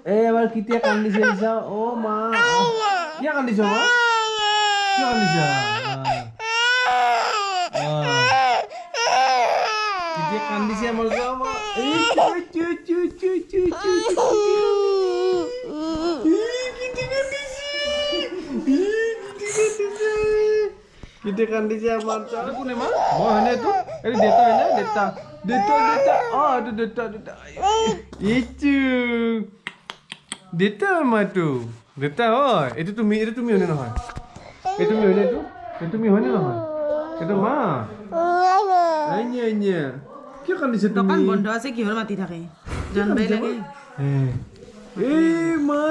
এবাৰ কেতিয়া কান্দিছে ইছা ও মা কিয় কান্দিছ মা কিয় কান্দিছ কেতিয়া কান্দিছে আমাৰ যাও মা এই চু চু চু চু চু কেতিয়া কান্দিছে আমাৰ যাও কোনে মা মই হয়নে এইটো এইটো দেউতা হয়নে দেউতা দেউতা দেউতা এইটো দেউতা দেউতা ইচু দেউতা মাতো দেউতা হয় এইটো তুমি হয়নে নহয় এই তুমি হয়নে এইটো এই তুমি হয়নে নহয় এইটো মা আইনি আইনি কিয় কান্দিছে তুমি দোকান বন্ধ আছে কিহৰ মাতি থাকে জানবাই লাগে এই মা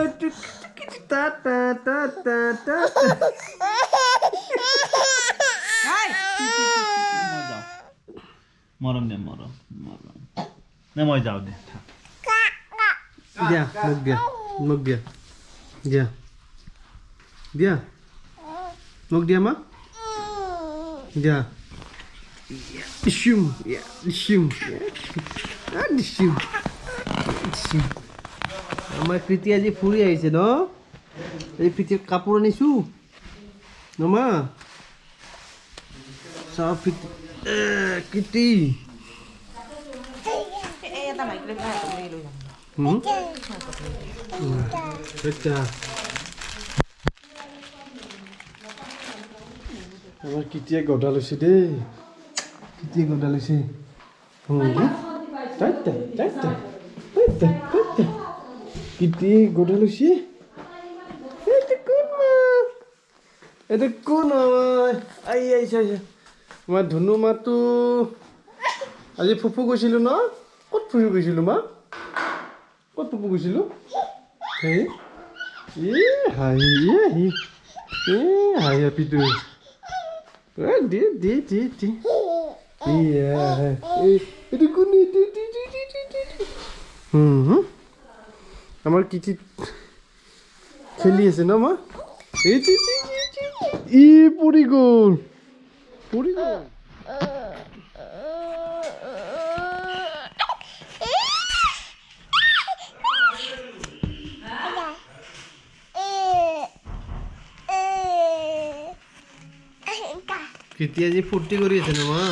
টা টা টা টা টা মরম দে মরম মরম না মই যাও দে দিয়া মুখ দিয়া দিয়া দিয়া মুখ দিয়া মা দিয়া ডিশুম ডিশুম ডিশুম আমাৰ কৃতি আজি ফুৰি আহিছে ন এই পিঠিত কাপোৰ আনিছো নমা সব পিঠি কৃতি এটা মাইক্ৰোফোন লৈ লৈ আচ্ছা আমাৰ কৃতিয়ে গদা লৈছে দেই কৃতিয়ে গদা লৈছে কৃতিয়ে গদা লৈছে এটা কোন হয় আই আহিছে মই ধুনু মাতো আজি ফুফু গৈছিলোঁ ন ক'ত ফুৰিব গৈছিলোঁ মা ক'ত ফুফু গৈছিলোঁ এই হাঁহি হাঁহি হাপিটো এইটো কোন আমাৰ কিটি খেলি আছে ন মা ই পৰি গ'ল কেতিয়া আজি ফূৰ্তি কৰি আছে ন মা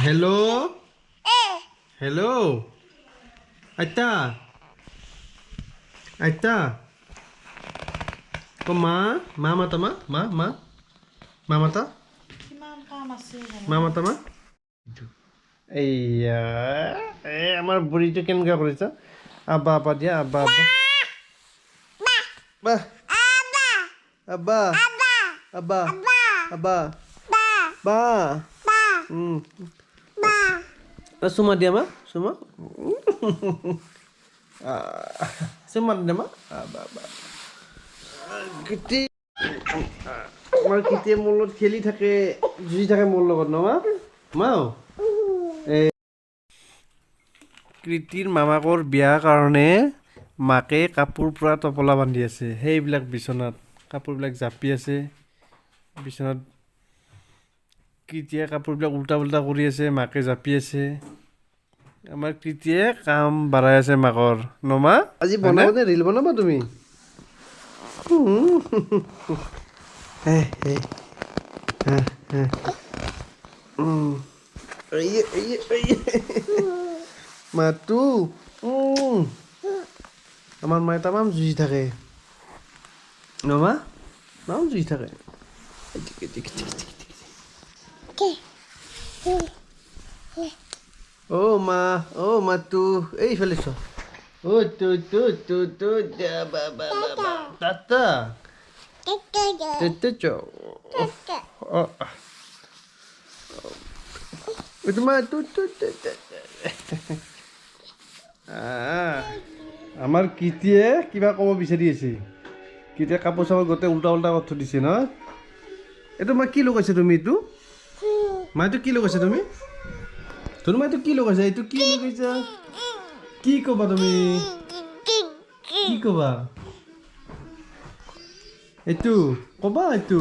হেল্ল' হেল্ল' আইতা আইতা মা মাতা মা মাতা কিমান কাম আছে মা মাতা মা এইয়া আমাৰ বুঢ়ীটো কেনেকুৱা কৰিছা আব্বা আব্বা দিয়া আব্বা আব্বা আব্বা আব্বা আব্বা বা চুমা দিয়া মা চুমা চুমা দিয়া মা কৃতি আমাৰ কৃতিয়ে মোৰ লগত খেলি থাকে যুঁজি থাকে মোৰ লগত ন মা কৃতিৰ মামাকৰ বিয়াৰ কাৰণে মাকে কাপোৰ পূৰা টপলা বান্ধি আছে সেইবিলাক বিচনাত কাপোৰবিলাক জাপি আছে বিচনাত কৃতিয়ে কাপোৰবিলাক উল্টা পুল্টা কৰি আছে মাকে জাপি আছে আমাৰ কৃতিয়ে কাম বাঢ়াই আছে মাকৰ ন মা আজি বনাওঁতে ৰিল বনাবা তুমি মাতো আমাৰ মায়ে তামাম যুঁজি থাকে ন মা তামাম যুঁজি থাকে অ মাতো এইফালে চ টাটা আমাৰ কৃতিয়ে কিবা ক'ব বিচাৰি আছে কৃতিয়ে কাপোৰ চাপোৰ গোটেই উল্টা উল্টা কৰি থৈ দিছে ন এইটো মই কি লগাইছা তুমি এইটো মা এইটো কি লগাইছা তুমি তোৰ মা এইটো কি লগাইছা এইটো কি লগাইছা কি ক'বা তুমি কি ক'বা এইটো ক'বা এইটো